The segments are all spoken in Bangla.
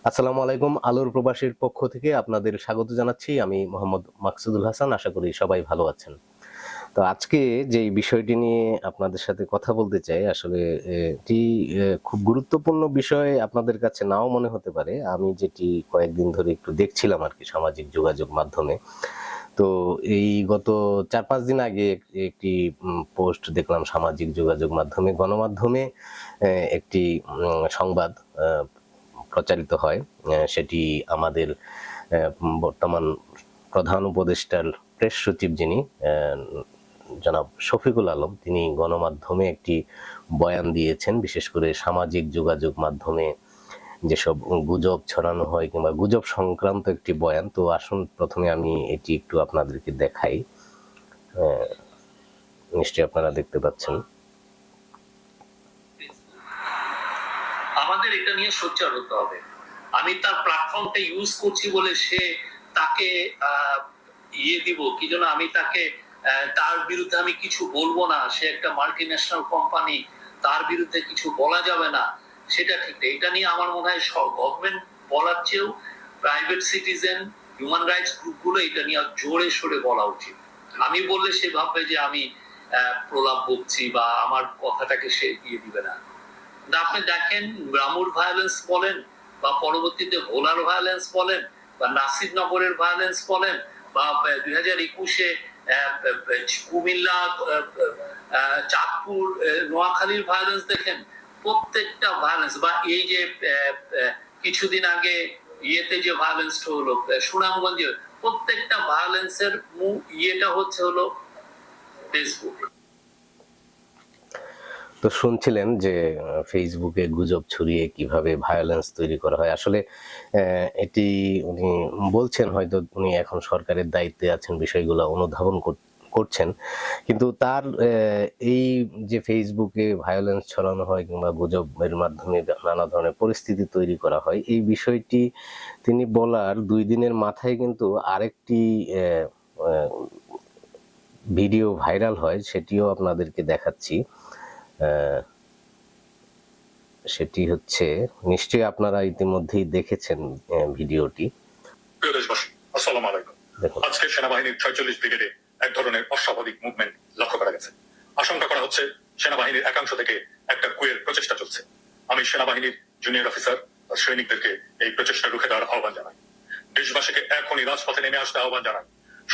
আসসালামু আলাইকুম। আলোর প্রবাসীর পক্ষ থেকে আপনাদের স্বাগত জানাচ্ছি। আমি মোহাম্মদ মাকসুদুল হাসান। আশা করি সবাই ভালো আছেন। তো আজকে যেই বিষয়টি নিয়ে আপনাদের সাথে কথা বলতে চাই, আসলে এটি খুব গুরুত্বপূর্ণ বিষয় আপনাদের কাছে নাও মনে হতে পারে। আমি যেটি কয়েকদিন ধরে একটু দেখছিলাম আরকি সামাজিক যোগাযোগ মাধ্যমে। তো এই গত ৪-৫ দিন আগে একটি পোস্ট দেখলাম সামাজিক যোগাযোগ মাধ্যমে, গণমাধ্যমে একটি সংবাদ প্রচারিত হয়। সেটি আমাদের বর্তমান প্রধান উপদেষ্টার প্রেস সচিব যিনি জনাব শফিকুল আলম, তিনি গণমাধ্যমে একটি বয়ান দিয়েছেন। বিশেষ করে সামাজিক যোগাযোগ মাধ্যমে যেসব গুজব ছড়ানো হয় কিংবা গুজব সংক্রান্ত একটি বয়ান। তো আসুন প্রথমে আমি এটি একটু আপনাদেরকে দেখাই। নিশ্চয়ই আপনারা দেখতে পাচ্ছেন। আমাদের এটা নিয়ে সোচ্চার হতে হবে। আমি তার প্ল্যাটফর্মটা ইউজ করছি বলে সে তাকে দিব কি যেন, আমি তাকে তার বিরুদ্ধে আমি কিছু বলবো না, সে একটা মাল্টি ন্যাশনাল কোম্পানি, তার বিরুদ্ধে কিছু বলা যাবে না, সেটা ঠিক না। এটা নিয়ে আমার মনে হয় গভর্নমেন্ট বলার চেয়েও প্রাইভেট সিটিজেন, হিউম্যান রাইটস গ্রুপগুলো এটা নিয়ে জোরে সোরে বলা উচিত। আমি বললে সে ভাববে যে আমি প্রলাপ বকছি বা আমার কথাটাকে সে দিবে না। আপনি দেখেন, ব্রাহ্মুর ভায়োলেন্স বলেন বা পরবর্তীতে ভোলার ভায়োলেন্স বলেন বা নাসিরনগরের ভায়োলেন্স বলেন বা 2021-এ কুমিল্লা, চাঁদপুর, নোয়াখালীর ভায়োলেন্স দেখেন, প্রত্যেকটা ভায়োলেন্স, বা এই যে কিছুদিন আগে ইয়েতে যে ভায়োলেন্সটা হলো সুনামগঞ্জে, প্রত্যেকটা ভায়োলেন্সের ইয়েটা হচ্ছে হলো ফেসবুক। তো শুনছিলেন যে ফেসবুকে গুজব ছড়িয়ে কিভাবে ভায়োলেন্স তৈরি করা হয়। আসলে এটি উনি বলছেন, হয়তো উনি এখন সরকারের দায়িত্বে আছেন, বিষয়গুলো অনুধাবন করছেন, কিন্তু তার এই যে ফেসবুকে ভায়োলেন্স ছড়ানো হয় কিংবা গুজবের মাধ্যমে নানা ধরনের পরিস্থিতি তৈরি করা হয়, এই বিষয়টি তিনি বলার 2 দিনের মাথায় কিন্তু আরেকটি ভিডিও ভাইরাল হয়, সেটিও আপনাদেরকে দেখাচ্ছি। সেটি হচ্ছে, নিশ্চয়ই আপনারা ইতিমধ্যেই দেখেছেন ভিডিওটি। প্রিয় দেশবাসী, আসসালামু আলাইকুম। আজকে সেনাবাহিনীর 46 ব্রিগেডে এক ধরনের অস্বাভাবিক মুভমেন্ট লক্ষ্য করা গেছে। আশঙ্কা করা হচ্ছে সেনাবাহিনীর একাংশ থেকে একটা কুয়ের প্রচেষ্টা চলছে। আমি সেনাবাহিনীর জুনিয়র অফিসার ও সৈনিকদেরকে এই প্রচেষ্টা রুখে দেওয়ার আহ্বান জানাই। দেশবাসীকে এখনই রাজপথে নেমে আসতে আহ্বান জানাই।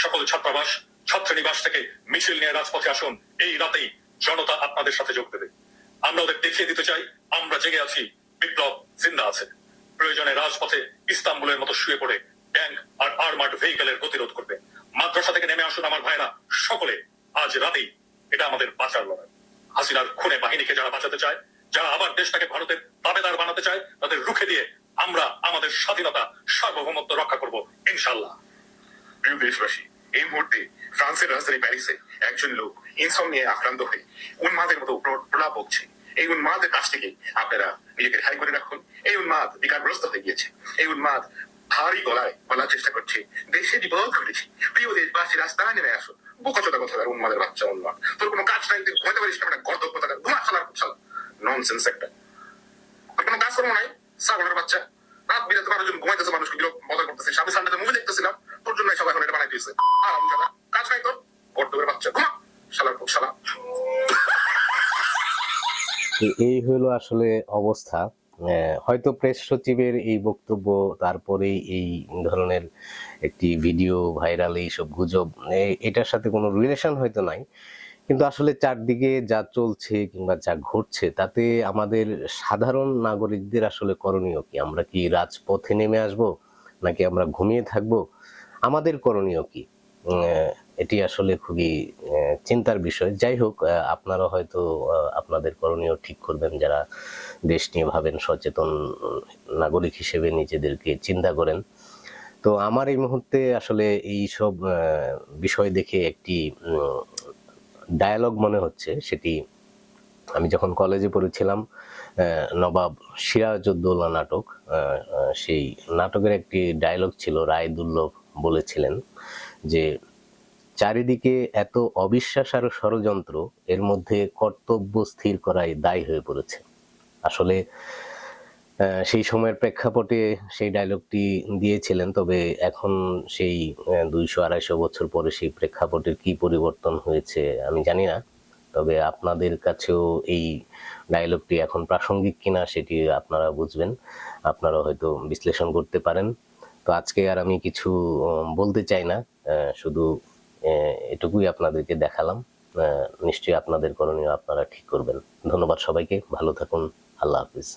সকল ছাত্রাবাস, ছাত্রনিবাস থেকে মিছিল নিয়ে রাজপথে আসুন। এই রাতেই জনতা আপনাদের সাথে যোগ দেবে। আমরা ওদের দেখিয়ে দিতে চাই আমরা জেগে আছি, বিপ্লব জিন্দা আছে। প্রয়োজনে রাজপথে ইস্তাম্বুলের মতো শুয়ে পড়ে ট্যাঙ্ক আর আর্মার্ড ভেহিকেলের প্রতিরোধ করবে। মাদ্রাসা থেকে নেমে আসুন আমার ভাইরা, সকলে আজ রাতেই। এটা আমাদের বাঁচার লড়াই। হাসিনার খুনে বাহিনীকে যারা বাঁচাতে চায়, যারা আবার দেশটাকে ভারতের তাবেদার বানাতে চায়, তাদের রুখে দিয়ে আমরা আমাদের স্বাধীনতা, সার্বভৌমত্ব রক্ষা করব ইনশাআল্লাহ। প্রিয় দেশবাসী, এই মুহূর্তে ফ্রান্সের রাজধানী প্যারিসে একজন লোক ইনসমনিয়ায় আক্রান্ত হয়ে উন্মাদের মতো প্রলাপ বকছে। এই উন্মাদের কাছ থেকে আপনারা নিজেকে ঠাই করে রাখুন। এই উন্মাদ বিকারগ্রস্ত হয়ে গিয়েছে। এই উন্মাদ ভারী গলায় বলার চেষ্টা করছে দেশে বিপদ ঘটেছে। প্রিয় দেশবাসী, রাস্তায় নেমে আসুন। বোকাচোদা কথা, উন্মাদের বাচ্চা উন্মাদ। তোর কোনো কাজ নাই, তুই ঘুমাতে পারিস না, গর্দব কথা, ঘুমা চালার চালা, ননসেন্স একটা। আর কোনো কাজ করবো নাই, ছাগলের বাচ্চা। রাত বিরাতে 12 জন ঘুমাইতেছে, মানুষকে মজা করতেছে। আমি সানডেতে মুভি দেখতেছিলাম, তোর জন্য সবাই এখন এটা বানাই দিয়েছে। আরাম জানা, কাজ নাই তোর, গর্দবের বাচ্চা, ঘুমা শালার খুব শালা। এই হলো আসলে অবস্থা। হয়তো প্রেস সচিবের এই বক্তব্য, তারপরেই এই ধরনের একটি ভিডিও ভাইরাল, এইসব গুজব, এটার সাথে কোনো রিলেশন হয়তো নাই, কিন্তু আসলে চারদিকে যা চলছে কিংবা যা ঘটছে, তাতে আমাদের সাধারণ নাগরিকদের আসলে করণীয় কি? আমরা কি রাজপথে নেমে আসব, নাকি আমরা ঘুমিয়ে থাকব? আমাদের করণীয় কি? এটি আসলে খুবই চিন্তার বিষয়। যাই হোক, আপনারা হয়তো আপনাদের করণীয় ঠিক করবেন, যারা দেশ নিয়ে ভাবেন, সচেতন নাগরিক হিসেবে নিজেদেরকে চিন্তা করেন। তো আমার এই মুহূর্তে আসলে এই সব বিষয় দেখে একটি ডায়ালগ মনে হচ্ছে। সেটি আমি যখন কলেজে পড়েছিলাম, নবাব সিরাজউদ্দৌলা নাটক, সেই নাটকের একটি ডায়ালগ ছিল, রায়দুল্লভ বলেছিলেন যে, চারিদিকে এত অবিশ্বাস আর ষড়যন্ত্র, এর মধ্যে কর্তব্য স্থির করাই দায় হয়ে পড়েছে। আসলে সেই সময়ের প্রেক্ষাপটে সেই ডায়লগটি দিয়েছিলেন, তবে এখন সেই 200-250 বছর পরে সেই প্রেক্ষাপটের কি পরিবর্তন হয়েছে আমি জানি না। তবে আপনাদের কাছেও এই ডায়লগটি এখন প্রাসঙ্গিক কিনা সেটি আপনারা বুঝবেন, আপনারা হয়তো বিশ্লেষণ করতে পারেন। তো আজকে আর আমি কিছু বলতে চাই না, শুধু এটুকুই আপনাদেরকে দেখালাম। নিশ্চয়ই আপনাদের করণীয় আপনারা ঠিক করবেন। ধন্যবাদ সবাইকে, ভালো থাকুন, আল্লাহ হাফিজ।